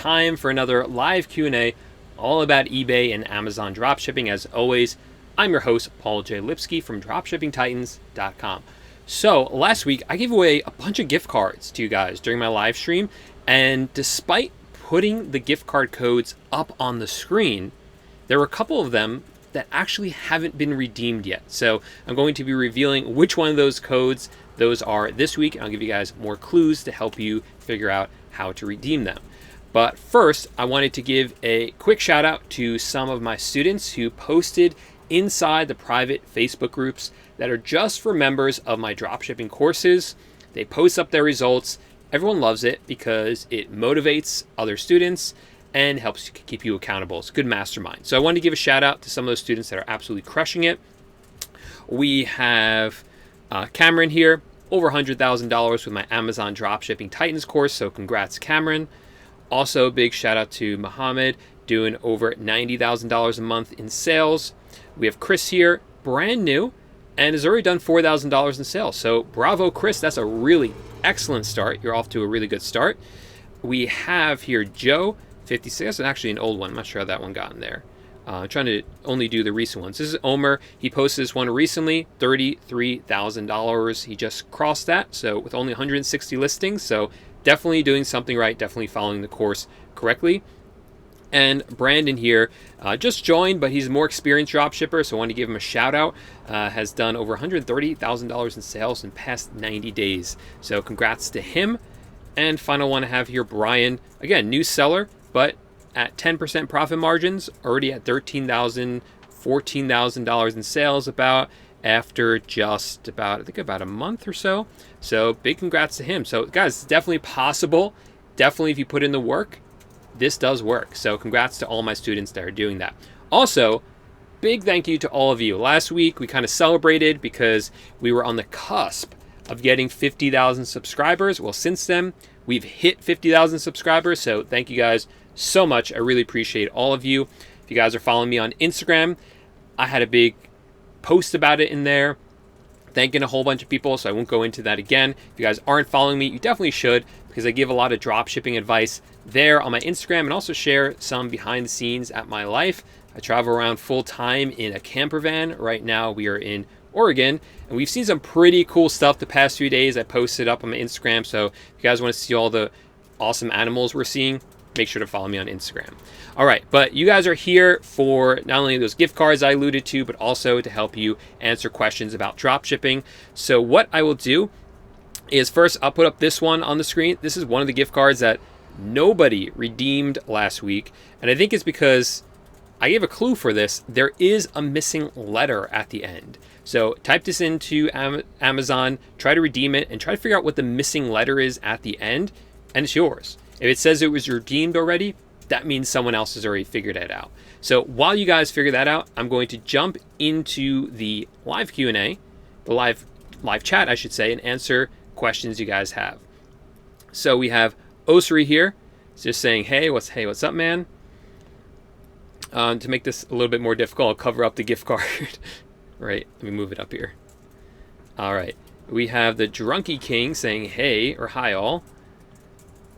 time for another live Q&A all about eBay and Amazon dropshipping. As always, I'm your host, Paul J. Lipsky from dropshippingtitans.com. So last week, I gave away a bunch of gift cards to you guys during my live stream, and despite putting the gift card codes up on the screen, there were a couple of them that actually haven't been redeemed yet. So I'm going to be revealing which one of those codes those are this week, and I'll give you guys more clues to help you figure out how to redeem them. But first, I wanted to give a quick shout out to some of my students who posted inside the private Facebook groups that are just for members of my dropshipping courses. They post up their results. Everyone loves it because it motivates other students and helps keep you accountable. It's a good mastermind. So I wanted to give a shout out to some of those students that are absolutely crushing it. We have Cameron here, over $100,000 with my Amazon Dropshipping Titans course. So congrats, Cameron. Also, big shout out to Mohammed, doing over $90,000 a month in sales. We have Chris here, brand new, and has already done $4,000 in sales. So bravo, Chris. That's a really excellent start. You're off to a really good start. We have here Joe, 56. That's actually an old one. I'm not sure how that one got in there. Trying to only do the recent ones. This is Omer. He posted this one recently, $33,000. He just crossed that. So with only 160 listings. So definitely doing something right. Definitely following the course correctly. And Brandon here just joined, but he's a more experienced dropshipper, so I want to give him a shout out. Has done over $130,000 in sales in the past 90 days. So congrats to him. And final one I have here, Brian. Again, new seller, but at 10% profit margins, already at $13,000, $14,000 in sales after just about, I think about a month or so. So big congrats to him. So guys, it's definitely possible. Definitely if you put in the work, this does work. So congrats to all my students that are doing that. Also, big thank you to all of you. Last week, we kind of celebrated because we were on the cusp of getting 50,000 subscribers. Well, since then, we've hit 50,000 subscribers. So thank you guys so much. I really appreciate all of you. If you guys are following me on Instagram, I had a big post about it in there, thanking a whole bunch of people, so I won't go into that again. If you guys aren't following me, you definitely should, because I give a lot of drop shipping advice there on my Instagram, and also share some behind the scenes at my life. I travel around full time in a camper van. Right now we are in Oregon, and we've seen some pretty cool stuff the past few days. I posted up on my Instagram, so if you guys want to see all the awesome animals we're seeing, make sure to follow me on Instagram. All right, but you guys are here for not only those gift cards I alluded to, but also to help you answer questions about drop shipping. So what I will do is first, I'll put up this one on the screen. This is one of the gift cards that nobody redeemed last week. And I think it's because I gave a clue for this. There is a missing letter at the end. So type this into Amazon, try to redeem it, and try to figure out what the missing letter is at the end, and it's yours. If it says it was redeemed already, that means someone else has already figured it out. So while you guys figure that out, I'm going to jump into the live Q&A, the live chat, I should say, and answer questions you guys have. So we have Osri here. It's just saying, hey, what's up, man? To make this a little bit more difficult, I'll cover up the gift card. Right, let me move it up here. All right, we have the Drunky King saying, hey, or hi all.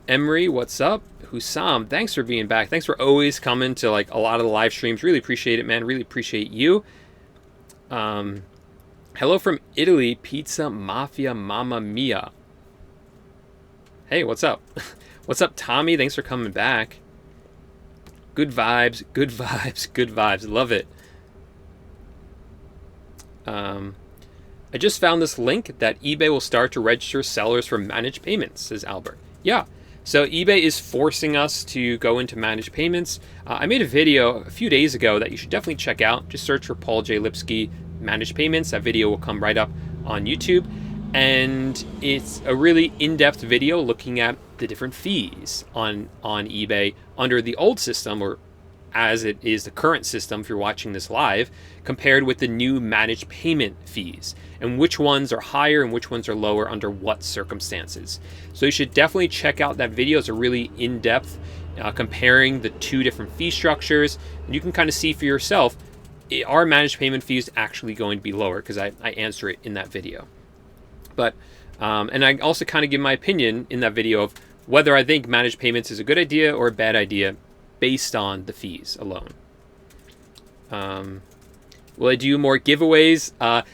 Emery, what's up? Hussam, thanks for being back. Thanks for always coming to like a lot of the live streams. Really appreciate it, man. Really appreciate you. Hello from Italy, Pizza Mafia Mamma Mia. Hey, what's up? What's up, Tommy? Thanks for coming back. Good vibes, good vibes, good vibes. Love it. I just found this link that eBay will start to register sellers for managed payments, says Albert. Yeah. So eBay is forcing us to go into managed payments. I made a video a few days ago that you should definitely check out. Just search for Paul J. Lipsky managed payments. That video will come right up on YouTube. And it's a really in-depth video looking at the different fees on eBay under the old system, or as it is the current system if you're watching this live, compared with the new managed payment fees, and which ones are higher and which ones are lower under what circumstances. So you should definitely check out that video. It's a really in-depth comparing the two different fee structures, and you can kind of see for yourself, are managed payment fees actually going to be lower? Because I answer it in that video. But and I also kind of give my opinion in that video of whether I think managed payments is a good idea or a bad idea based on the fees alone. Will I do more giveaways?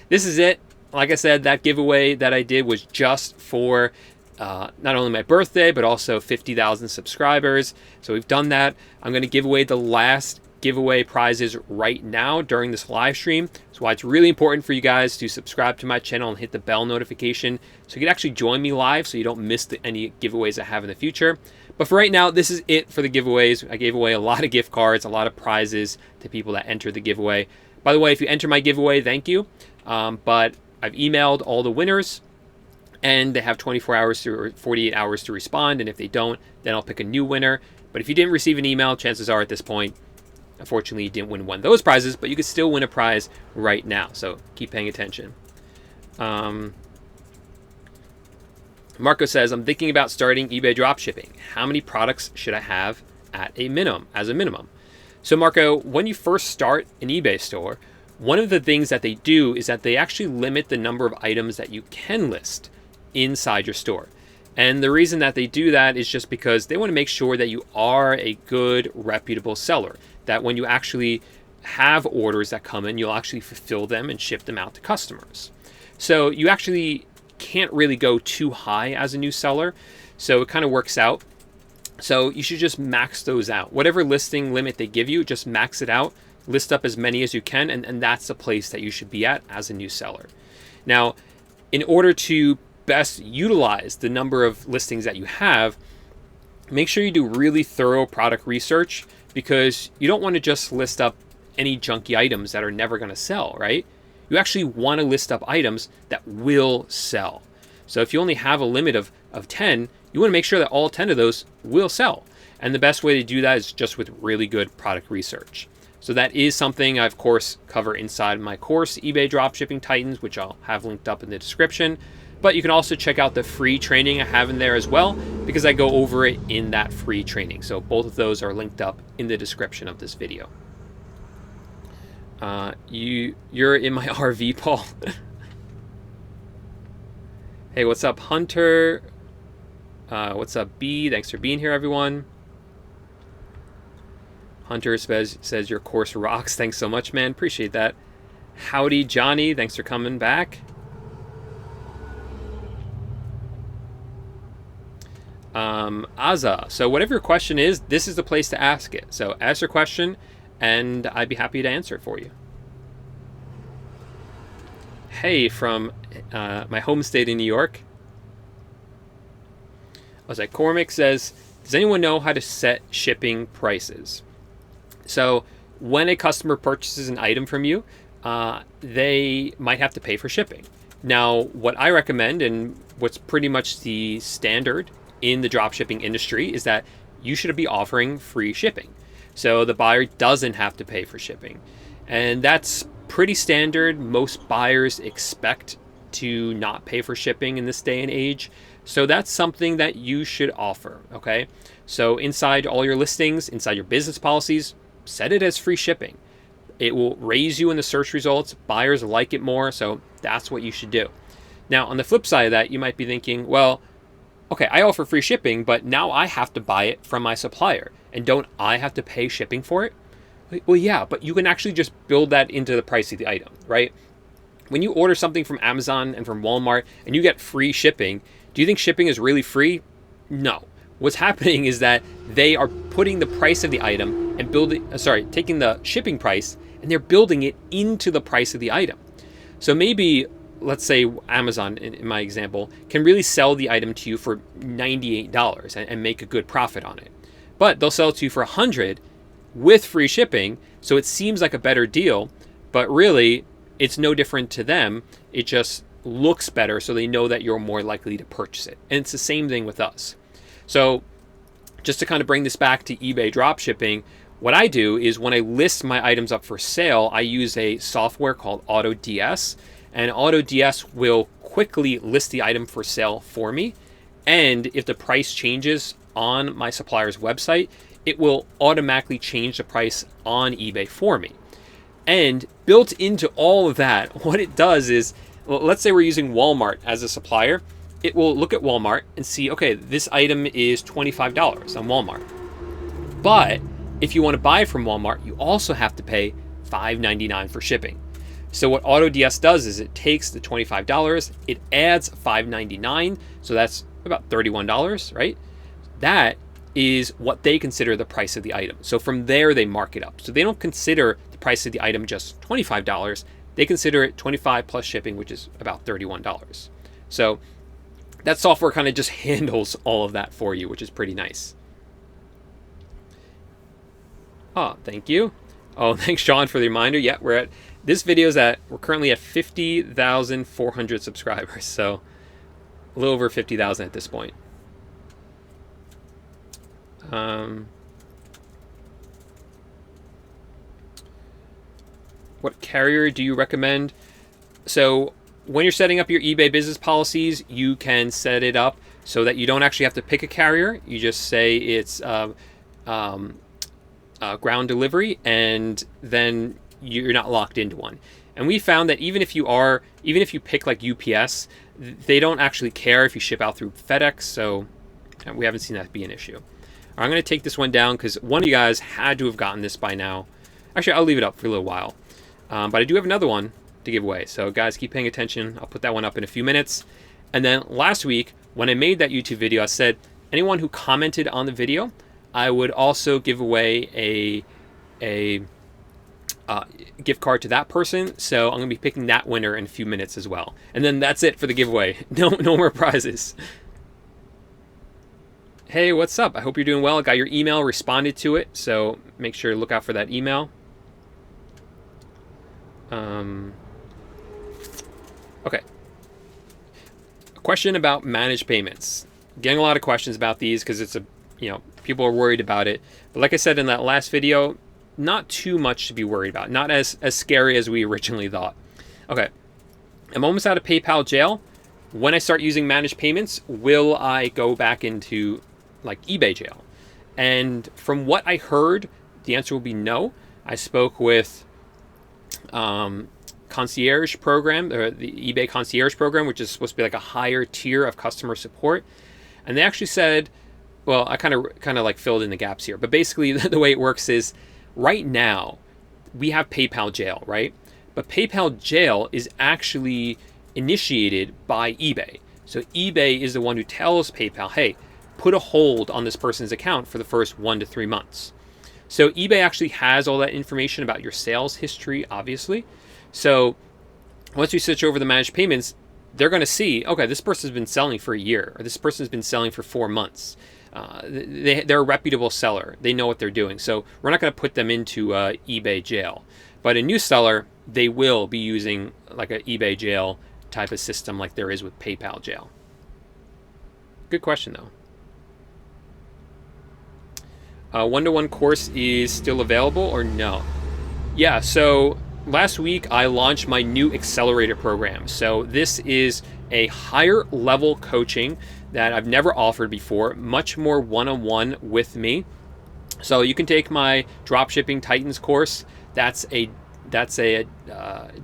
This is it. Like I said, that giveaway that I did was just for not only my birthday, but also 50,000 subscribers. So we've done that. I'm going to give away the last giveaway prizes right now during this live stream. That's why it's really important for you guys to subscribe to my channel and hit the bell notification so you can actually join me live so you don't miss any giveaways I have in the future. But for right now, this is it for the giveaways. I gave away a lot of gift cards, a lot of prizes to people that entered the giveaway. By the way, if you enter my giveaway, thank you. But I've emailed all the winners, and they have 24 hours or 48 hours to respond. And if they don't, then I'll pick a new winner. But if you didn't receive an email, chances are at this point, unfortunately, you didn't win one of those prizes, but you could still win a prize right now. So keep paying attention. Marco says, I'm thinking about starting eBay dropshipping. How many products should I have as a minimum? So Marco, when you first start an eBay store, one of the things that they do is that they actually limit the number of items that you can list inside your store. And the reason that they do that is just because they want to make sure that you are a good, reputable seller. That when you actually have orders that come in, you'll actually fulfill them and ship them out to customers. So you actually can't really go too high as a new seller. So it kind of works out. So you should just max those out. Whatever listing limit they give you, just max it out. List up as many as you can, and that's the place that you should be at as a new seller. Now, in order to best utilize the number of listings that you have, make sure you do really thorough product research, because you don't want to just list up any junky items that are never going to sell, right? You actually want to list up items that will sell. So if you only have a limit of 10, you want to make sure that all 10 of those will sell. And the best way to do that is just with really good product research. So that is something I, of course, cover inside my course, eBay Dropshipping Titans, which I'll have linked up in the description. But you can also check out the free training I have in there as well, because I go over it in that free training. So both of those are linked up in the description of this video. You're in my RV, Paul. Hey, what's up, Hunter? What's up, B? Thanks for being here, everyone. Hunter says your course rocks. Thanks so much, man. Appreciate that. Howdy, Johnny. Thanks for coming back. Azza. So whatever your question is, this is the place to ask it. So ask your question, and I'd be happy to answer it for you. Hey, from my home state in New York. I was like, Cormac says, does anyone know how to set shipping prices? So when a customer purchases an item from you, they might have to pay for shipping. Now, what I recommend, and what's pretty much the standard in the dropshipping industry, is that you should be offering free shipping. So the buyer doesn't have to pay for shipping. And that's pretty standard. Most buyers expect to not pay for shipping in this day and age. So that's something that you should offer, okay? So inside all your listings, inside your business policies, set it as free shipping. It will raise you in the search results. Buyers like it more, so that's what you should do. Now, on the flip side of that, you might be thinking, well, okay, I offer free shipping, but now I have to buy it from my supplier. And don't I have to pay shipping for it? Well, yeah, but you can actually just build that into the price of the item, right? When you order something from Amazon and from Walmart and you get free shipping, do you think shipping is really free? No. What's happening is that they are putting the price of the item and taking the shipping price, and they're building it into the price of the item. So maybe, let's say Amazon, in my example, can really sell the item to you for $98 and make a good profit on it. But they'll sell it to you for $100 with free shipping, so it seems like a better deal, but really it's no different to them. It just looks better, so they know that you're more likely to purchase it. And it's the same thing with us. So just to kind of bring this back to eBay dropshipping, what I do is when I list my items up for sale, I use a software called AutoDS, and AutoDS will quickly list the item for sale for me. And if the price changes on my supplier's website, it will automatically change the price on eBay for me. And built into all of that, what it does is, let's say we're using Walmart as a supplier, it will look at Walmart and see, okay, this item is $25 on Walmart. But if you want to buy from Walmart, you also have to pay $5.99 for shipping. So what AutoDS does is it takes the $25, it adds $5.99, so that's about $31, right? That is what they consider the price of the item. So from there, they mark it up. So they don't consider the price of the item just $25. They consider it $25 plus shipping, which is about $31. So that software kind of just handles all of that for you, which is pretty nice. Oh, thank you. Oh, thanks, Sean, for the reminder. Yeah, we're currently at 50,400 subscribers. So a little over 50,000 at this point. What carrier do you recommend? So when you're setting up your eBay business policies, you can set it up so that you don't actually have to pick a carrier. You just say it's ground delivery, and then you're not locked into one. And we found that even if you pick like UPS, they don't actually care if you ship out through FedEx. So we haven't seen that be an issue. I'm going to take this one down because one of you guys had to have gotten this by now. Actually, I'll leave it up for a little while. But I do have another one to give away. So guys, keep paying attention. I'll put that one up in a few minutes. And then last week, when I made that YouTube video, I said anyone who commented on the video, I would also give away a gift card to that person. So I'm going to be picking that winner in a few minutes as well. And then that's it for the giveaway. No more prizes. Hey, what's up? I hope you're doing well. I got your email, responded to it, so make sure to look out for that email. Okay. A question about managed payments. Getting a lot of questions about these because it's people are worried about it. But like I said in that last video, not too much to be worried about. Not as scary as we originally thought. Okay. I'm almost out of PayPal jail. When I start using managed payments, will I go back into like eBay jail? And from what I heard, the answer will be no. I spoke with concierge program, or the eBay concierge program, which is supposed to be like a higher tier of customer support. And they actually said, well, I kind of like filled in the gaps here, but basically the way it works is right now we have PayPal jail, right? But PayPal jail is actually initiated by eBay. So eBay is the one who tells PayPal, hey, put a hold on this person's account for the first 1 to 3 months. So eBay actually has all that information about your sales history, obviously. So once we switch over the managed payments, they're going to see, okay, this person's been selling for a year, or this person's been selling for 4 months. They're a reputable seller. They know what they're doing. So we're not going to put them into eBay jail. But a new seller, they will be using like an eBay jail type of system like there is with PayPal jail. Good question, though. One-to-one course is still available or no? Yeah, so last week I launched my new accelerator program. So this is a higher level coaching that I've never offered before, much more one-on-one with me. So you can take my Dropshipping Titans course. That's a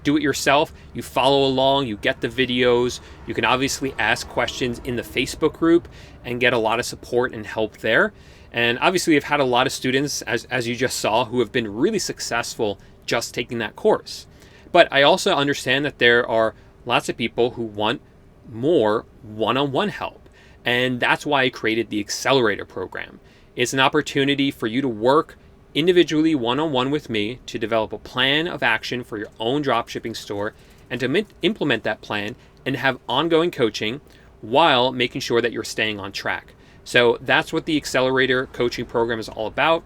do-it-yourself. You follow along, you get the videos. You can obviously ask questions in the Facebook group and get a lot of support and help there. And obviously I've had a lot of students, as you just saw, who have been really successful just taking that course. But I also understand that there are lots of people who want more one-on-one help. And that's why I created the accelerator program. It's an opportunity for you to work individually one-on-one with me to develop a plan of action for your own dropshipping store and to implement that plan and have ongoing coaching while making sure that you're staying on track. So that's what the accelerator coaching program is all about.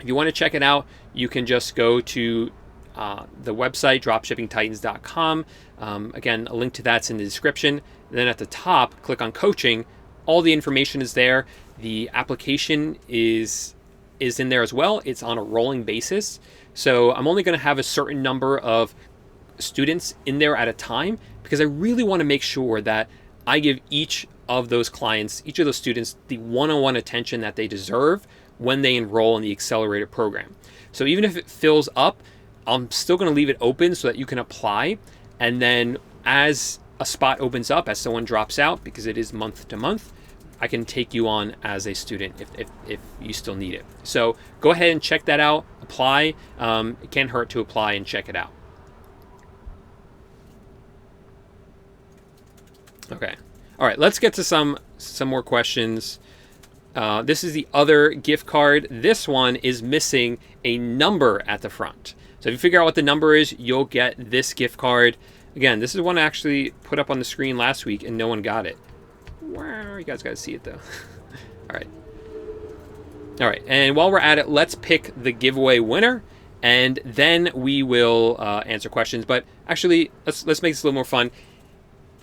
If you want to check it out, you can just go to the website, dropshippingtitans.com. Again, a link to that's in the description. And then at the top, click on coaching. All the information is there. The application is in there as well. It's on a rolling basis. So I'm only going to have a certain number of students in there at a time because I really want to make sure that I give each of those clients, each of those students, the one-on-one attention that they deserve when they enroll in the accelerator program. So even if it fills up, I'm still going to leave it open so that you can apply. And then as a spot opens up as someone drops out, because it is month to month, I can take you on as a student if you still need it. So go ahead and check that out, apply. It can't hurt to apply and check it out. Okay. All right, let's get to some more questions. This is the other gift card. This one is missing a number at the front. So if you figure out what the number is, you'll get this gift card. Again, this is one I actually put up on the screen last week and no one got it. Wow, you guys got to see it though. All right. All right, and while we're at it, let's pick the giveaway winner, and then we will answer questions. But actually, let's make this a little more fun.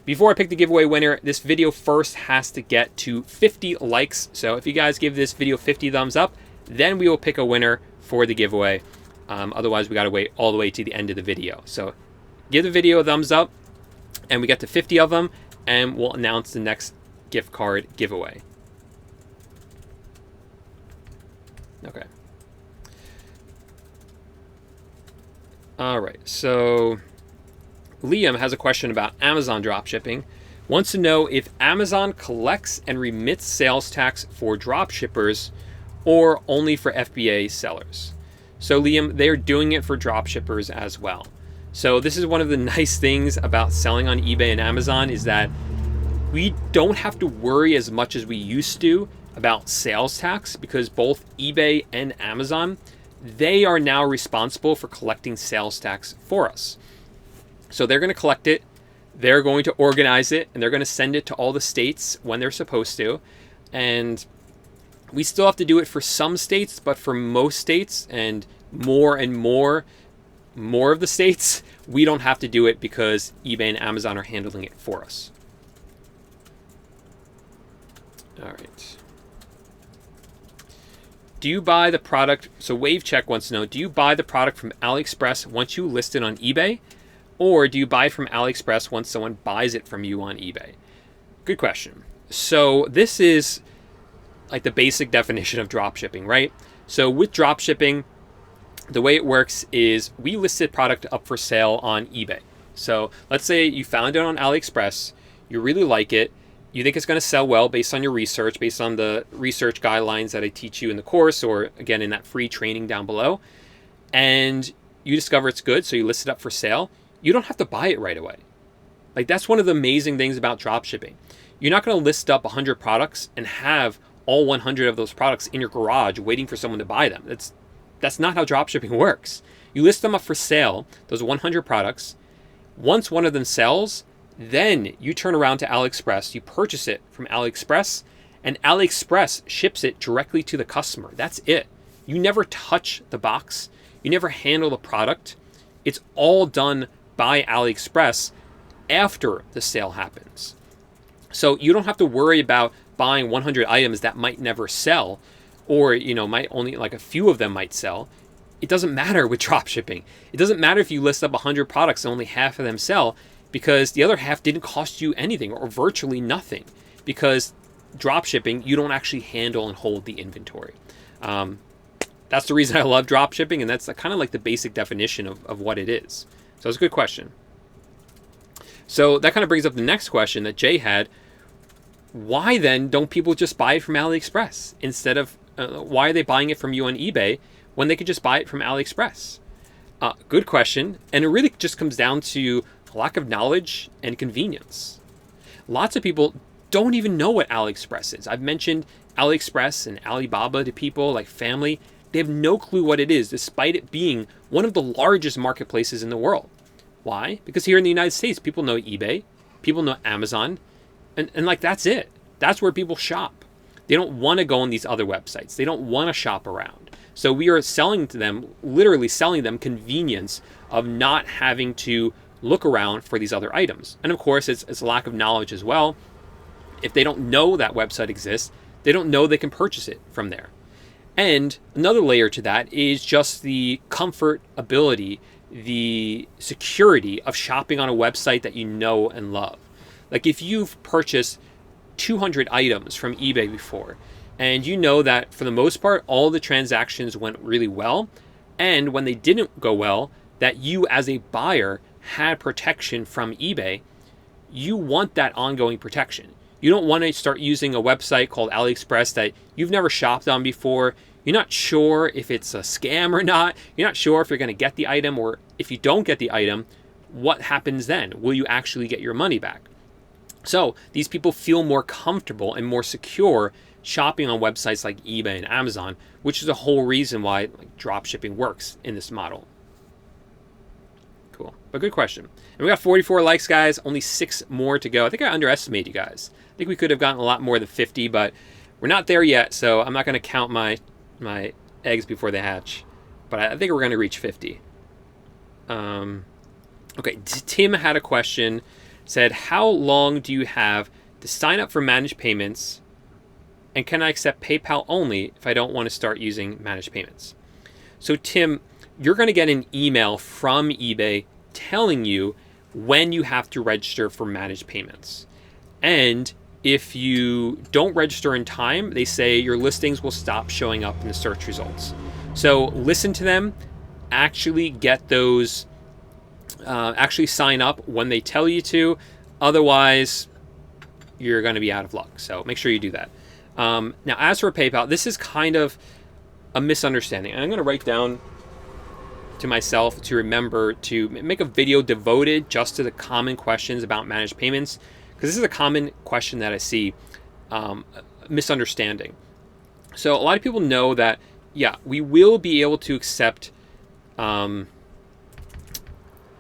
Before I pick the giveaway winner, this video first has to get to 50 likes. So if you guys give this video 50 thumbs up, then we will pick a winner for the giveaway. Otherwise, we got to wait all the way to the end of the video. So give the video a thumbs up, and we get to 50 of them, and we'll announce the next gift card giveaway. Okay. All right, so Liam has a question about Amazon dropshipping. Wants to know if Amazon collects and remits sales tax for dropshippers or only for FBA sellers. So Liam, they're doing it for dropshippers as well. So this is one of the nice things about selling on eBay and Amazon, is that we don't have to worry as much as we used to about sales tax, because both eBay and Amazon, they are now responsible for collecting sales tax for us. So they're going to collect it, they're going to organize it, and they're going to send it to all the states when they're supposed to. And we still have to do it for some states, but for most states and more of the states, we don't have to do it because eBay and Amazon are handling it for us. All right. Do you buy the product? So WaveCheck wants to know, do you buy the product from AliExpress once you list it on eBay? Or do you buy it from AliExpress once someone buys it from you on eBay? Good question. So this is like the basic definition of dropshipping, right? So with dropshipping, the way it works is we listed product up for sale on eBay. So let's say you found it on AliExpress, you really like it, you think it's going to sell well based on your research, based on the research guidelines that I teach you in the course, or again in that free training down below, and you discover it's good, so you list it up for sale. You don't have to buy it right away. Like, that's one of the amazing things about dropshipping. You're not going to list up 100 products and have all 100 of those products in your garage waiting for someone to buy them. That's not how dropshipping works. You list them up for sale, those 100 products. Once one of them sells, then you turn around to AliExpress, you purchase it from AliExpress, and AliExpress ships it directly to the customer. That's it. You never touch the box. You never handle the product. It's all done by AliExpress after the sale happens. So you don't have to worry about buying 100 items that might never sell, or might only like a few of them might sell. It doesn't matter with dropshipping. It doesn't matter if you list up 100 products and only half of them sell, because the other half didn't cost you anything or virtually nothing, because dropshipping, you don't actually handle and hold the inventory. That's the reason I love dropshipping, and that's kind of like the basic definition of what it is. So it's a good question. So that kind of brings up the next question that Jay had. Why then don't people just buy it from AliExpress instead of, why are they buying it from you on eBay when they could just buy it from AliExpress? Good question. And it really just comes down to a lack of knowledge and convenience. Lots of people don't even know what AliExpress is. I've mentioned AliExpress and Alibaba to people like family. They have no clue what it is, despite it being one of the largest marketplaces in the world. Why? Because here in the United States, people know eBay, people know Amazon, and like that's it. That's where people shop. They don't want to go on these other websites. They don't want to shop around. So we are selling to them, literally selling them convenience of not having to look around for these other items. And of course, it's a lack of knowledge as well. If they don't know that website exists, they don't know they can purchase it from there. And another layer to that is just the comfort, ability, the security of shopping on a website that you know and love. Like if you've purchased 200 items from eBay before, and you know that for the most part, all the transactions went really well, and when they didn't go well, that you as a buyer had protection from eBay, you want that ongoing protection. You don't want to start using a website called AliExpress that you've never shopped on before. You're not sure if it's a scam or not. You're not sure if you're going to get the item, or if you don't get the item, what happens then? Will you actually get your money back? So these people feel more comfortable and more secure shopping on websites like eBay and Amazon, which is the whole reason why drop shipping works in this model. Cool. But good question. And we got 44 likes, guys. Only 6 more to go. I think I underestimated you guys. I think we could have gotten a lot more than 50, but we're not there yet, so I'm not going to count my eggs before they hatch. But I think we're going to reach 50. Okay, Tim had a question. Said, how long do you have to sign up for managed payments? And can I accept PayPal only if I don't want to start using managed payments? So Tim, you're going to get an email from eBay telling you when you have to register for managed payments. And if you don't register in time, they say your listings will stop showing up in the search results. So listen to them, actually get those, actually sign up when they tell you to. Otherwise, you're going to be out of luck. So make sure you do that. Now, as for PayPal, this is kind of a misunderstanding. And I'm going to write down to myself to remember to make a video devoted just to the common questions about managed payments, because this is a common question that I see, misunderstanding. So a lot of people know that, yeah, we will be able to accept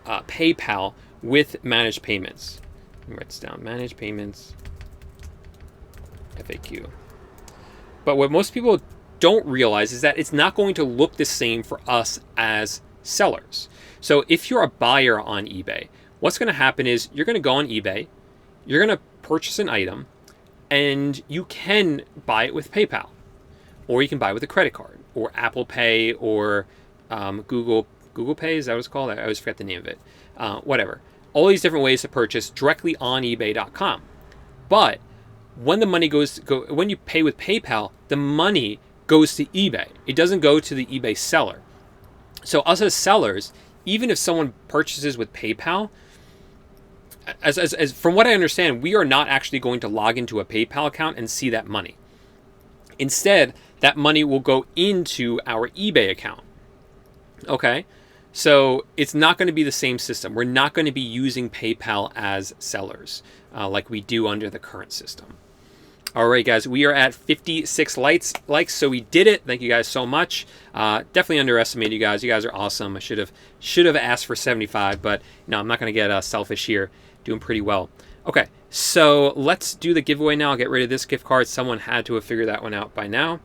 PayPal with managed payments. Let me write this down. Managed payments, FAQ. But what most people don't realize is that it's not going to look the same for us as sellers. So if you're a buyer on eBay, what's going to happen is you're going to go on eBay, you're going to purchase an item, and you can buy it with PayPal, or you can buy it with a credit card, or Apple Pay, or Google Pay. Is that what it's called? I always forget the name of it. Whatever. All these different ways to purchase directly on eBay.com. But when the money when you pay with PayPal, the money goes to eBay. It doesn't go to the eBay seller. So us as sellers, even if someone purchases with PayPal, as from what I understand, we are not actually going to log into a PayPal account and see that money. Instead, that money will go into our eBay account. Okay? So it's not going to be the same system. We're not going to be using PayPal as sellers like we do under the current system. All right, guys, we are at 56 likes, so we did it. Thank you guys so much. Definitely underestimated you guys. You guys are awesome. I should have asked for 75, but no, I'm not going to get selfish here. Doing pretty well. Okay, so let's do the giveaway now. I'll get rid of this gift card. Someone had to have figured that one out by now.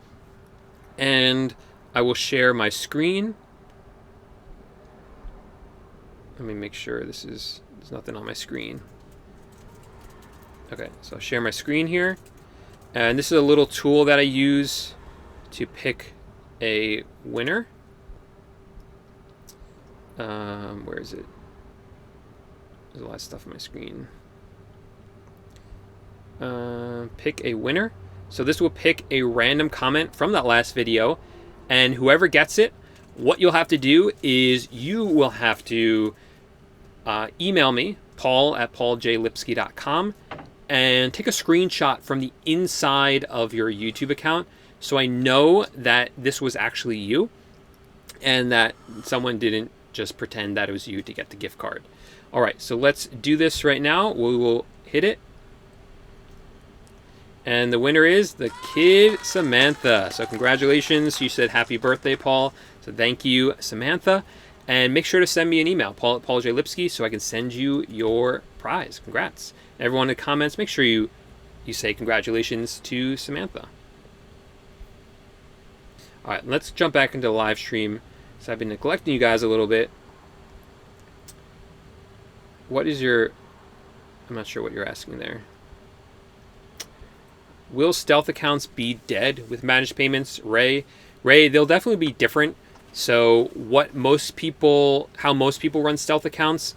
And I will share my screen. Let me make sure there's nothing on my screen. Okay, so I'll share my screen here. And this is a little tool that I use to pick a winner. Where is it? There's a lot of stuff on my screen. Pick a winner. So this will pick a random comment from that last video. And whoever gets it, what you'll have to do is you will have to email me, paul@pauljlipsky.com, and take a screenshot from the inside of your YouTube account so I know that this was actually you and that someone didn't just pretend that it was you to get the gift card. All right, so let's do this right now. We will hit it. And the winner is the kid Samantha. So congratulations. She said happy birthday, Paul. So thank you, Samantha. And make sure to send me an email, paul@pauljlipsky, so I can send you your prize. Congrats. Everyone in the comments, make sure you say congratulations to Samantha. All right, let's jump back into the live stream. So I've been neglecting you guys a little bit. What is your... I'm not sure what you're asking there. Will stealth accounts be dead with managed payments? Ray, they'll definitely be different. So how most people run stealth accounts,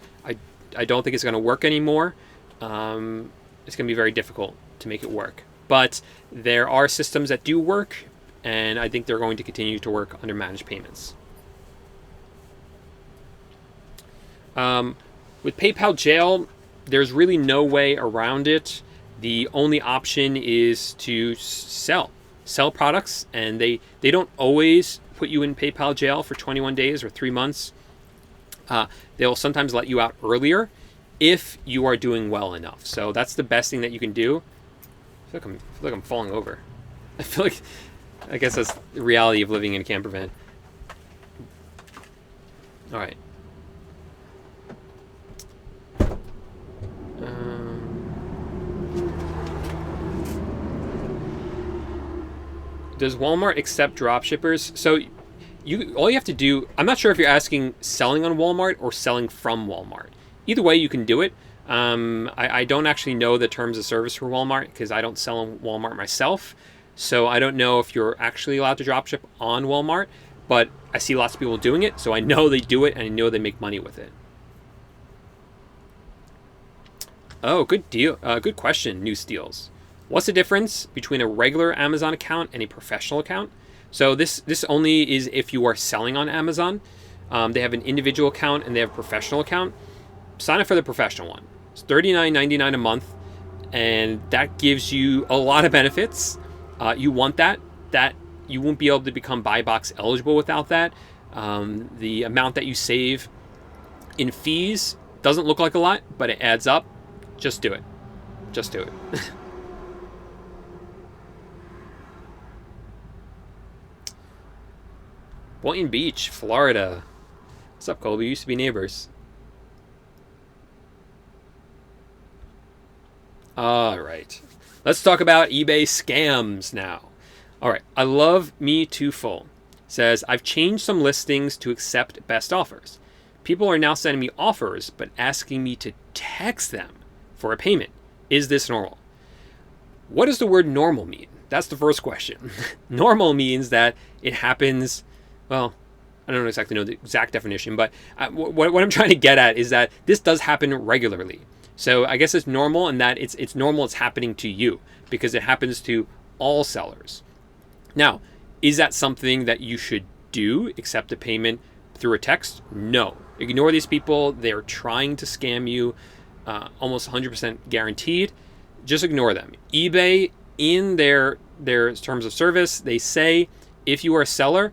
I don't think it's going to work anymore. It's going to be very difficult to make it work. But there are systems that do work, and I think they're going to continue to work under managed payments. With PayPal jail, there's really no way around it. The only option is to sell products, and they don't always put you in PayPal jail for 21 days or 3 months. They'll sometimes let you out earlier if you are doing well enough. So that's the best thing that you can do. I feel like I'm falling over. I feel like, I guess that's the reality of living in a camper van. All right. Does Walmart accept dropshippers? So all you have to do, I'm not sure if you're asking selling on Walmart or selling from Walmart. Either way, you can do it. I don't actually know the terms of service for Walmart because I don't sell on Walmart myself. So I don't know if you're actually allowed to dropship on Walmart, but I see lots of people doing it. So I know they do it and I know they make money with it. Oh, good deal. Good question, NOOS.DEALS. What's the difference between a regular Amazon account and a professional account? So this only is if you are selling on Amazon. They have an individual account and they have a professional account. Sign up for the professional one. It's $39.99 a month, and that gives you a lot of benefits. You want that. You won't be able to become buy box eligible without that. The amount that you save in fees doesn't look like a lot, but it adds up. Just do it. Just do it. Boynton Beach, Florida. What's up, Colby? We used to be neighbors. All right. Let's talk about eBay scams now. All right. I love Me Too Full. Says, I've changed some listings to accept best offers. People are now sending me offers, but asking me to text them for a payment. Is this normal? What does the word normal mean? That's the first question. Normal means that it happens. Well, I don't exactly know the exact definition, but what I'm trying to get at is that this does happen regularly. So I guess it's normal in that it's normal it's happening to you because it happens to all sellers. Now, is that something that you should do, accept a payment through a text? No. Ignore these people. They're trying to scam you, almost 100% guaranteed. Just ignore them. eBay, in their terms of service, they say if you are a seller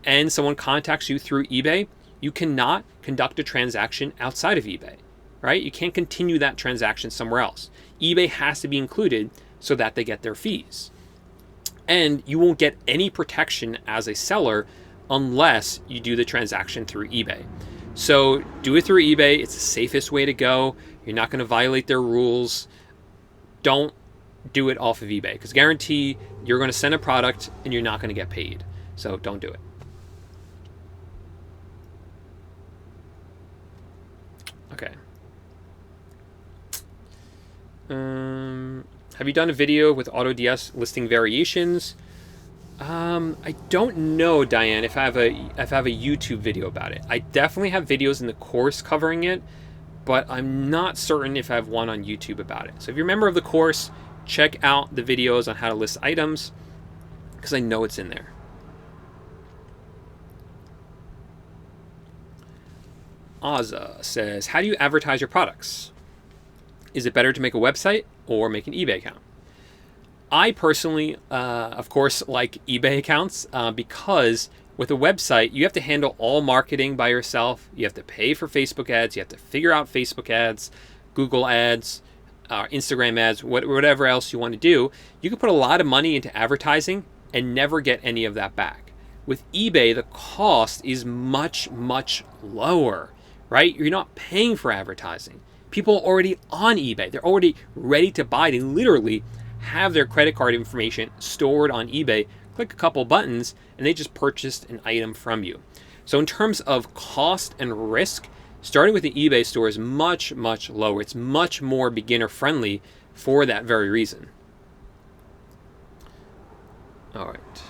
and someone contacts you through eBay, you cannot conduct a transaction outside of eBay, right? You can't continue that transaction somewhere else. eBay has to be included so that they get their fees. And you won't get any protection as a seller unless you do the transaction through eBay. So do it through eBay. It's the safest way to go. You're not going to violate their rules. Don't do it off of eBay because guarantee you're going to send a product and you're not going to get paid. So don't do it. Okay. Have you done a video with AutoDS listing variations? I don't know, Diane, if I have a YouTube video about it. I definitely have videos in the course covering it, but I'm not certain if I have one on YouTube about it. So if you're a member of the course, check out the videos on how to list items because I know it's in there. Azza says, how do you advertise your products? Is it better to make a website or make an eBay account? I personally, of course, like eBay accounts because with a website, you have to handle all marketing by yourself. You have to pay for Facebook ads. You have to figure out Facebook ads, Google ads, Instagram ads, whatever else you want to do. You can put a lot of money into advertising and never get any of that back. With eBay, the cost is much, much lower, right? You're not paying for advertising. People are already on eBay. They're already ready to buy. They literally have their credit card information stored on eBay. Click a couple buttons and they just purchased an item from you. So in terms of cost and risk, starting with the eBay store is much, much lower. It's much more beginner friendly for that very reason. All right.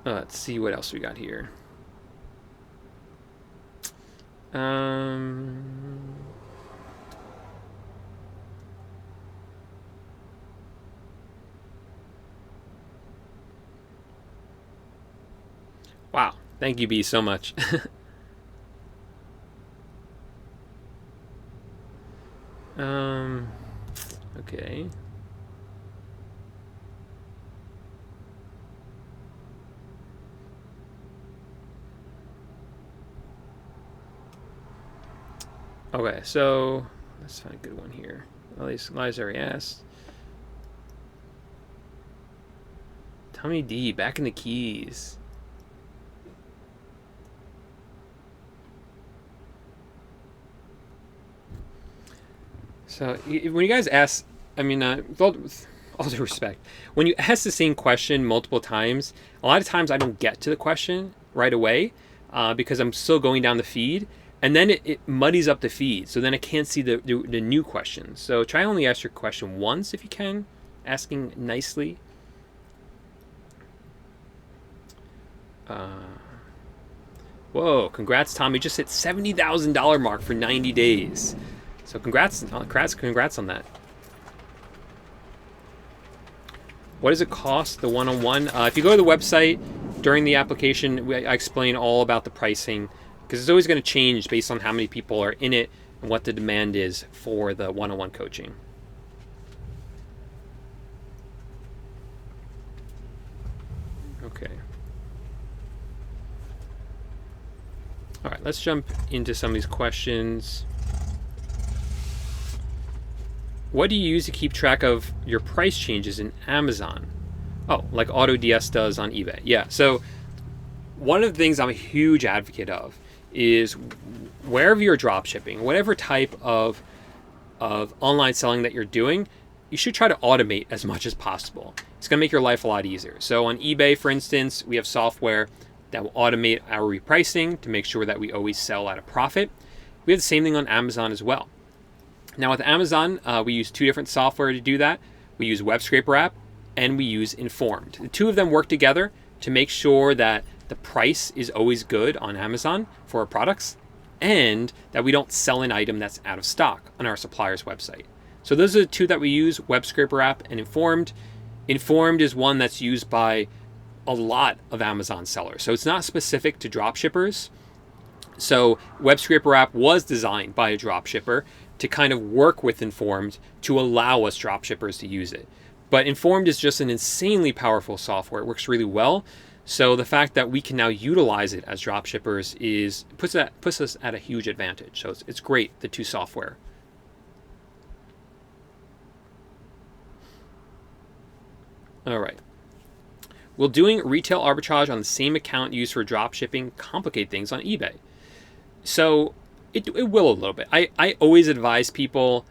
Let's see what else we got here. Wow. Thank you, B, so much. Okay. Okay, so let's find a good one here. At least Liza already asked. Tommy D, back in the keys. So when you guys ask, I mean, with all due respect, when you ask the same question multiple times, a lot of times I don't get to the question right away because I'm still going down the feed, and then it muddies up the feed. So then I can't see the new questions. So try only ask your question once if you can, asking nicely. Whoa! Congrats, Tommy! Just hit $70,000 mark for 90 days. So congrats on that. What does it cost, the one-on-one? If you go to the website during the application, I explain all about the pricing because it's always going to change based on how many people are in it and what the demand is for the one-on-one coaching. Okay. All right, let's jump into some of these questions. What do you use to keep track of your price changes in Amazon? Oh, like AutoDS does on eBay. Yeah, so one of the things I'm a huge advocate of is wherever you're drop shipping, whatever type of online selling that you're doing, you should try to automate as much as possible. It's going to make your life a lot easier. So on eBay, for instance, we have software that will automate our repricing to make sure that we always sell at a profit. We have the same thing on Amazon as well. Now with Amazon, we use two different software to do that. We use Web Scraper app and we use Informed. The two of them work together to make sure that the price is always good on Amazon for our products and that we don't sell an item that's out of stock on our supplier's website. So those are the two that we use, Web Scraper app and Informed. Informed is one that's used by a lot of Amazon sellers. So it's not specific to drop shippers. So Web Scraper app was designed by a drop shipper to kind of work with Informed to allow us drop shippers to use it. But Informed is just an insanely powerful software. It works really well. So the fact that we can now utilize it as drop shippers puts us at a huge advantage. So it's great, the two software. All right. Will doing retail arbitrage on the same account used for drop shipping complicate things on eBay? So it will a little bit. I always advise people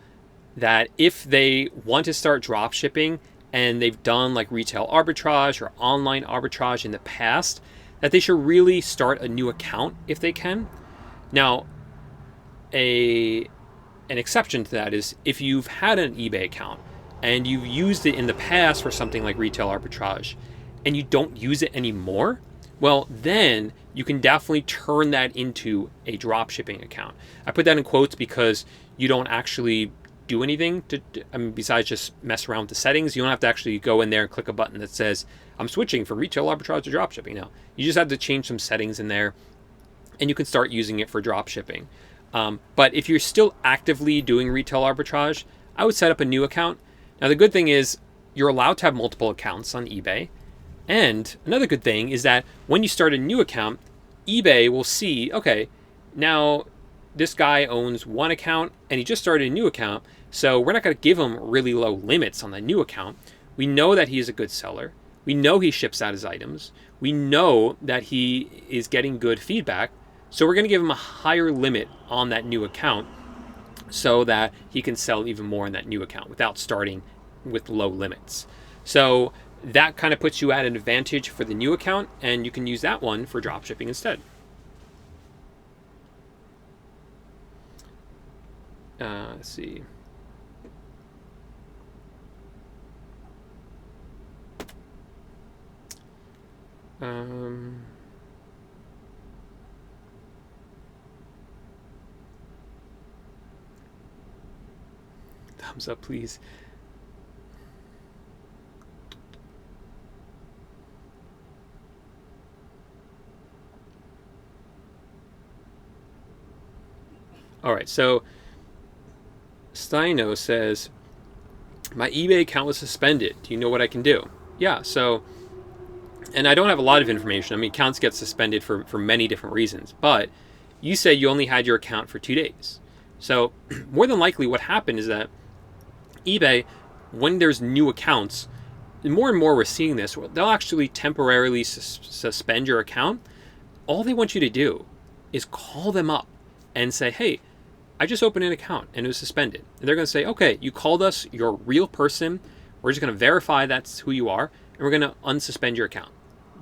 that if they want to start drop shipping and they've done like retail arbitrage or online arbitrage in the past, that they should really start a new account if they can. Now, an exception to that is if you've had an eBay account and you've used it in the past for something like retail arbitrage and you don't use it anymore, well, then you can definitely turn that into a drop shipping account. I put that in quotes because you don't actually do anything besides just mess around with the settings. You don't have to actually go in there and click a button that says, I'm switching from retail arbitrage to drop shipping now. You just have to change some settings in there and you can start using it for drop shipping. But if you're still actively doing retail arbitrage, I would set up a new account. Now, the good thing is you're allowed to have multiple accounts on eBay. And another good thing is that when you start a new account, eBay will see, okay, now this guy owns one account and he just started a new account, so we're not going to give him really low limits on the new account. We know that he is a good seller. We know he ships out his items. We know that he is getting good feedback, so we're going to give him a higher limit on that new account so that he can sell even more in that new account without starting with low limits. So that kind of puts you at an advantage for the new account, and you can use that one for drop shipping instead. Let's see. Thumbs up, please. All right, so Steino says, my eBay account was suspended. Do you know what I can do? Yeah, so, and I don't have a lot of information. I mean, accounts get suspended for many different reasons, but you said you only had your account for 2 days. So more than likely what happened is that eBay, when there's new accounts, more and more we're seeing this, they'll actually temporarily suspend your account. All they want you to do is call them up and say, hey, I just opened an account and it was suspended. And they're going to say, okay, you called us, you're a real person. We're just going to verify that's who you are, and we're going to unsuspend your account.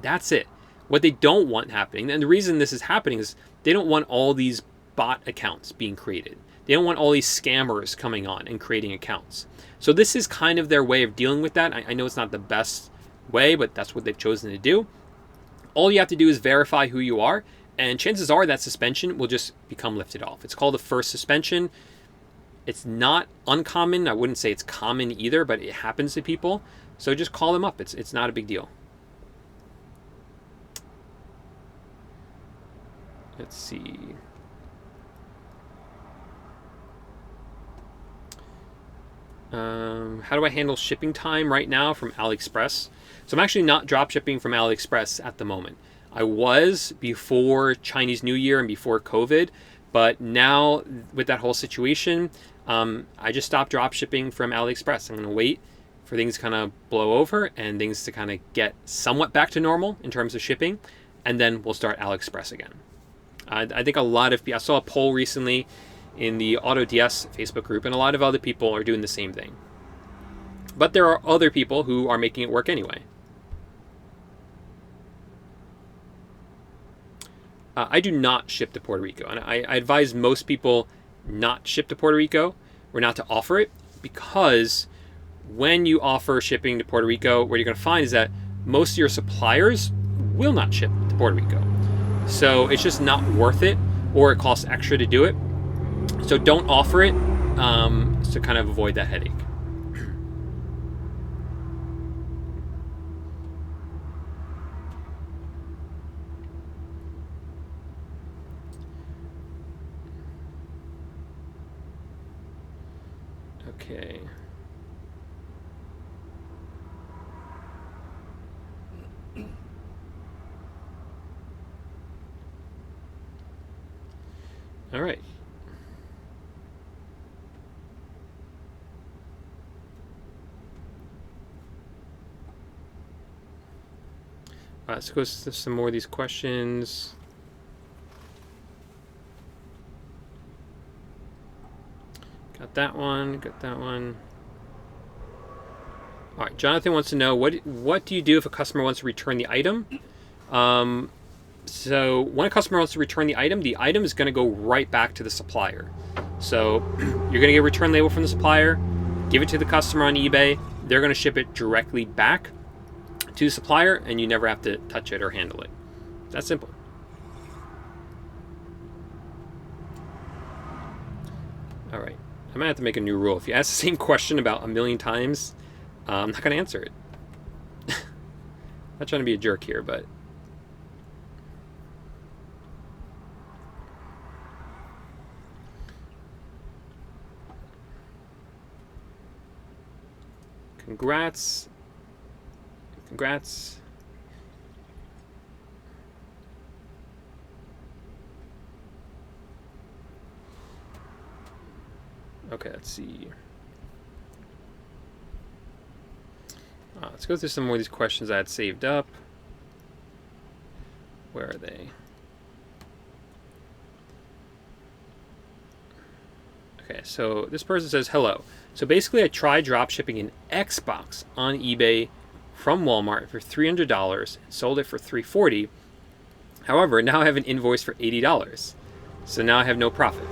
That's it. What they don't want happening, and the reason this is happening is they don't want all these bot accounts being created. They don't want all these scammers coming on and creating accounts. So this is kind of their way of dealing with that. I know it's not the best way, but that's what they've chosen to do. All you have to do is verify who you are, and chances are that suspension will just become lifted off. It's called the first suspension. It's not uncommon. I wouldn't say it's common either, but it happens to people. So just call them up. It's not a big deal. Let's see. How do I handle shipping time right now from AliExpress? So I'm actually not drop shipping from AliExpress at the moment. I was before Chinese New Year and before COVID, but now with that whole situation, I just stopped drop shipping from AliExpress. I'm going to wait for things to kind of blow over and things to kind of get somewhat back to normal in terms of shipping, and then we'll start AliExpress again. I think a lot of people, I saw a poll recently in the AutoDS Facebook group, and a lot of other people are doing the same thing. But there are other people who are making it work anyway. I do not ship to Puerto Rico, and I advise most people not ship to Puerto Rico or not to offer it, because when you offer shipping to Puerto Rico, what you're going to find is that most of your suppliers will not ship to Puerto Rico. So it's just not worth it, or it costs extra to do it. So don't offer it to kind of avoid that headache. Okay. All right. Let's go to some more of these questions. Got that one. Got that one. All right. Jonathan wants to know, what do you do if a customer wants to return the item? So when a customer wants to return the item is going to go right back to the supplier. So you're going to get a return label from the supplier, give it to the customer on eBay. They're going to ship it directly back to the supplier, and you never have to touch it or handle it. That's simple. All right. I might have to make a new rule. If you ask the same question about a million times, I'm not going to answer it. Not trying to be a jerk here, but congrats. Congrats. Okay, let's see. Let's go through some more of these questions I had saved up. Where are they? Okay, so this person says, hello. So basically I tried drop shipping an Xbox on eBay from Walmart for $300 and sold it for $340. However, now I have an invoice for $80. So now I have no profit.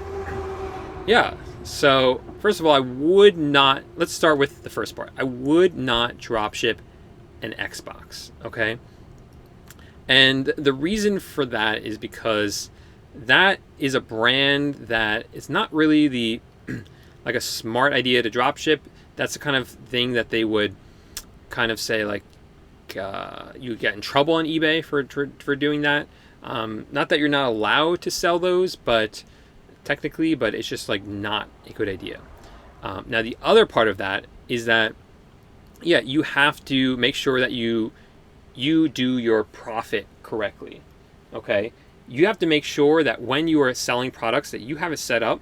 Yeah, so first of all, I would not, let's start with the first part. I would not drop ship an Xbox, okay? And the reason for that is because that is a brand that it's not really the like a smart idea to drop ship. That's the kind of thing that they would kind of say like you get in trouble on eBay for doing that. Not that you're not allowed to sell those, but technically, but it's just like not a good idea. Now the other part of that is that, yeah, you have to make sure that you do your profit correctly. Okay, you have to make sure that when you are selling products that you have it set up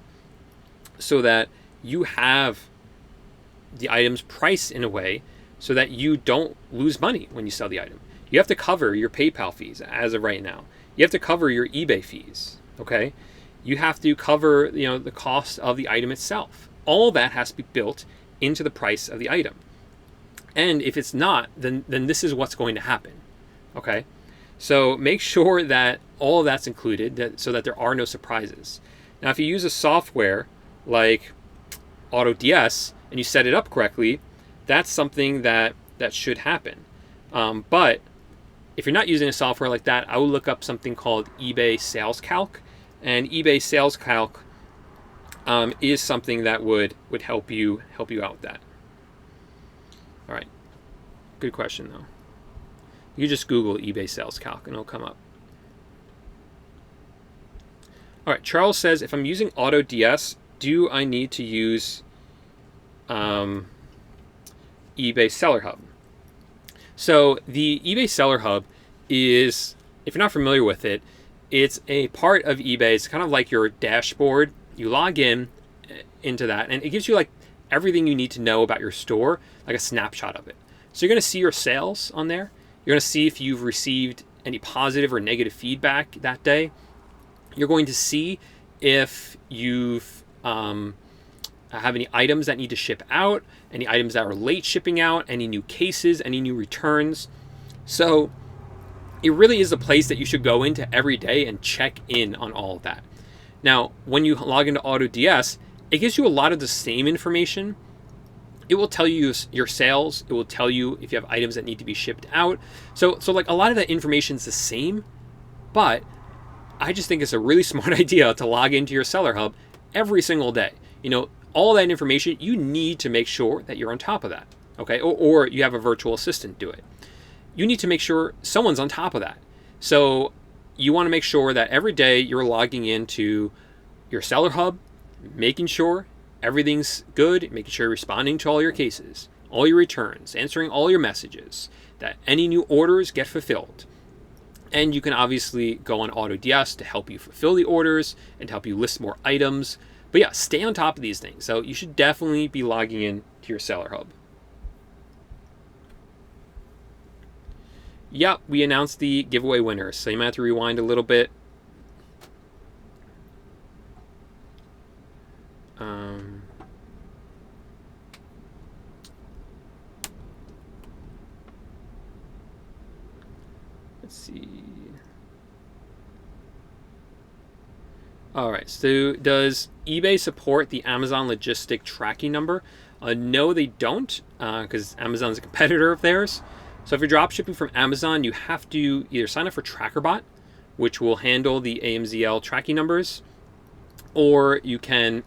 so that you have the items priced in a way so that you don't lose money when you sell the item. You have to cover your PayPal fees as of right now. You have to cover your eBay fees. Okay, you have to cover the cost of the item itself. All that has to be built into the price of the item. And if it's not, then this is what's going to happen. Okay, so make sure that all of that's included so that there are no surprises. Now, if you use a software like AutoDS and you set it up correctly, that's something that should happen. But if you're not using a software like that, I would look up something called eBay Sales Calc. And eBay Sales Calc is something that would help you out with that. All right, good question though. You just Google eBay Sales Calc and it'll come up. All right, Charles says, if I'm using AutoDS, do I need to use eBay Seller Hub? So the eBay Seller Hub is, if you're not familiar with it, it's a part of eBay. It's kind of like your dashboard. You log into that, and it gives you like everything you need to know about your store, like a snapshot of it. So you're going to see your sales on there. You're going to see if you've received any positive or negative feedback that day. You're going to see if you've have any items that need to ship out, any items that are late shipping out, any new cases, any new returns. So it really is a place that you should go into every day and check in on all of that. Now, when you log into AutoDS, it gives you a lot of the same information. It will tell you your sales. It will tell you if you have items that need to be shipped out. So like a lot of that information is the same, but I just think it's a really smart idea to log into your Seller Hub every single day. All that information, you need to make sure that you're on top of that, okay? Or you have a virtual assistant do it. You need to make sure someone's on top of that. So you want to make sure that every day you're logging into your Seller Hub, making sure everything's good, making sure you're responding to all your cases, all your returns, answering all your messages, that any new orders get fulfilled. And you can obviously go on AutoDS to help you fulfill the orders and to help you list more items. But yeah, stay on top of these things. So you should definitely be logging in to your Seller Hub. Yep, we announced the giveaway winners. So you might have to rewind a little bit. Let's see. All right, so does eBay support the Amazon logistic tracking number? No, they don't, because Amazon's a competitor of theirs. So if you're drop shipping from Amazon, you have to either sign up for TrackerBot, which will handle the AMZL tracking numbers, or you can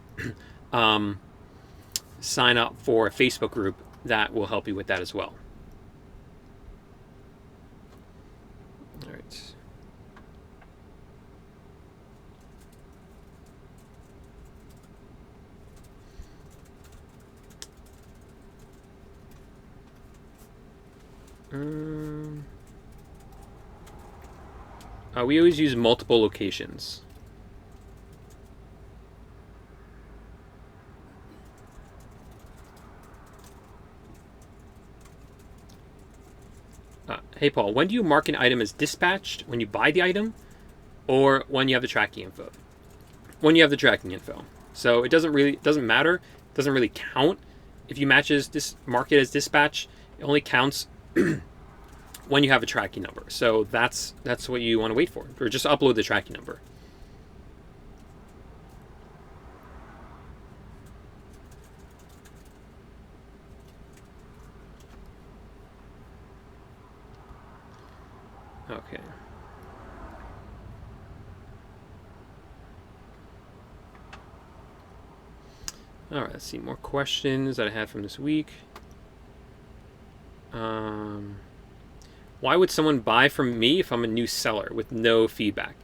sign up for a Facebook group that will help you with that as well. All right. We always use multiple locations. Hey Paul, when do you mark an item as dispatched? When you buy the item, or when you have the tracking info? When you have the tracking info. So it doesn't matter. It doesn't really count if you mark it as dispatch. It only counts when you have a tracking number. So that's what you want to wait for, or just upload the tracking number. Okay. All right, let's see more questions that I had from this week. Why would someone buy from me if I'm a new seller with no feedback?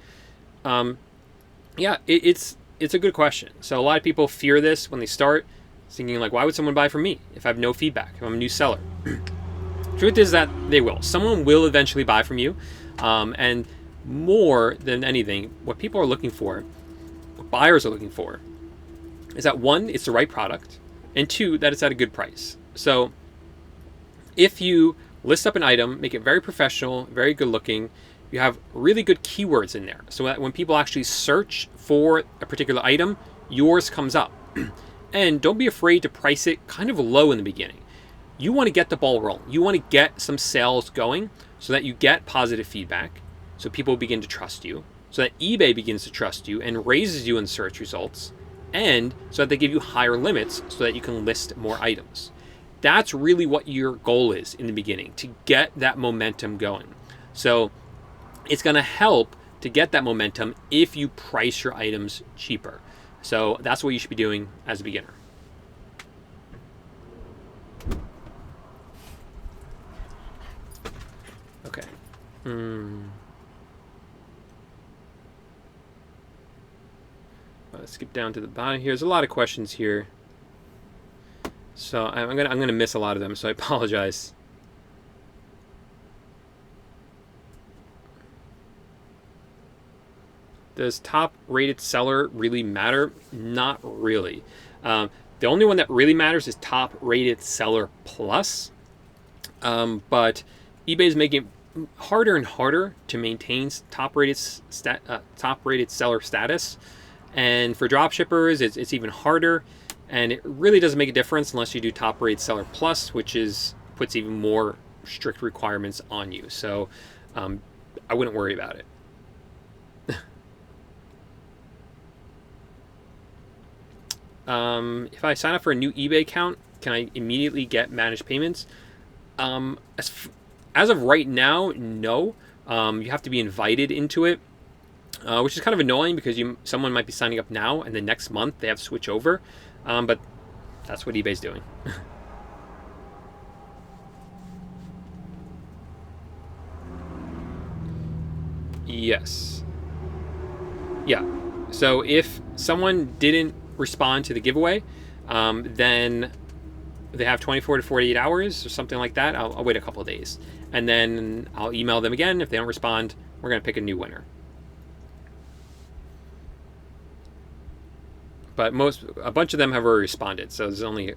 Yeah, it's it's a good question. So a lot of people fear this when they start, thinking like, why would someone buy from me if I have no feedback, if I'm a new seller? Truth is that they will. Someone will eventually buy from you. And more than anything, what people are looking for, what buyers are looking for, is that one, it's the right product, and two, that it's at a good price. So if you list up an item, make it very professional, very good looking, you have really good keywords in there, so that when people actually search for a particular item, yours comes up. And don't be afraid to price it kind of low in the beginning. You want to get the ball rolling. You want to get some sales going so that you get positive feedback, so people begin to trust you, so that eBay begins to trust you and raises you in search results, and so that they give you higher limits so that you can list more items. That's really what your goal is in the beginning, to get that momentum going. So it's going to help to get that momentum if you price your items cheaper. So that's what you should be doing as a beginner. Okay. Let's skip down to the bottom here. There's a lot of questions here, so I'm gonna miss a lot of them, so I apologize. Does top rated seller really matter? Not really. The only one that really matters is top rated seller plus. But eBay is making it harder and harder to maintain top rated seller status. And for dropshippers, it's even harder. And it really doesn't make a difference unless you do top rated seller plus, which puts even more strict requirements on you. So I wouldn't worry about it. If I sign up for a new eBay account, can I immediately get managed payments? As of right now, no. You have to be invited into it, which is kind of annoying because someone might be signing up now and the next month they have to switch over. But that's what eBay's doing. Yes. Yeah. So if someone didn't respond to the giveaway, then they have 24 to 48 hours or something like that. I'll wait a couple of days, and then I'll email them again. If they don't respond, we're going to pick a new winner. But a bunch of them have already responded, so there's only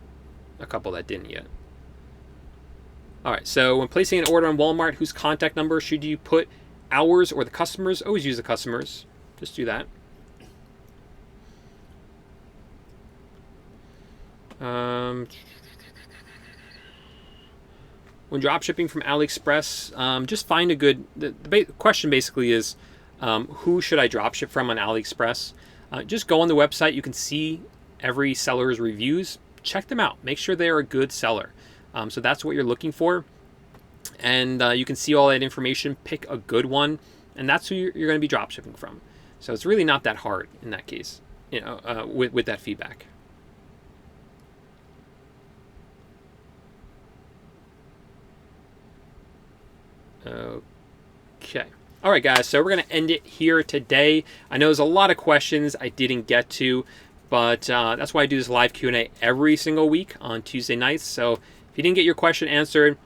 a couple that didn't yet. All right, so when placing an order on Walmart, whose contact number should you put? Ours or the customers? Always use the customers. Just do that. When drop shipping from AliExpress, just find a good. The question basically is, who should I drop ship from on AliExpress? Just go on the website. You can see every seller's reviews. Check them out. Make sure they are a good seller. So that's what you're looking for, and you can see all that information. Pick a good one, and that's who you're going to be drop shipping from. So it's really not that hard in that case, with that feedback. Okay. All right, guys. So we're going to end it here today. I know there's a lot of questions I didn't get to, but that's why I do this live Q&A every single week on Tuesday nights. So if you didn't get your question answered,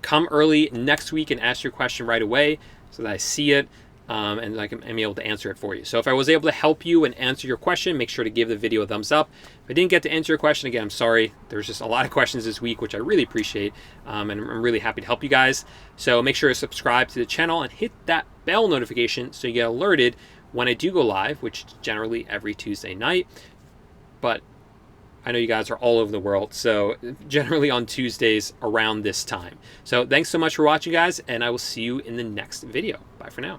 come early next week and ask your question right away so that I see it and I can be able to answer it for you. So if I was able to help you and answer your question, make sure to give the video a thumbs up. If I didn't get to answer your question, again, I'm sorry. There's just a lot of questions this week, which I really appreciate, and I'm really happy to help you guys. So make sure to subscribe to the channel and hit that bell notification so you get alerted when I do go live, which is generally every Tuesday night. But I know you guys are all over the world, so generally on Tuesdays around this time. So thanks so much for watching, guys, and I will see you in the next video. Bye for now.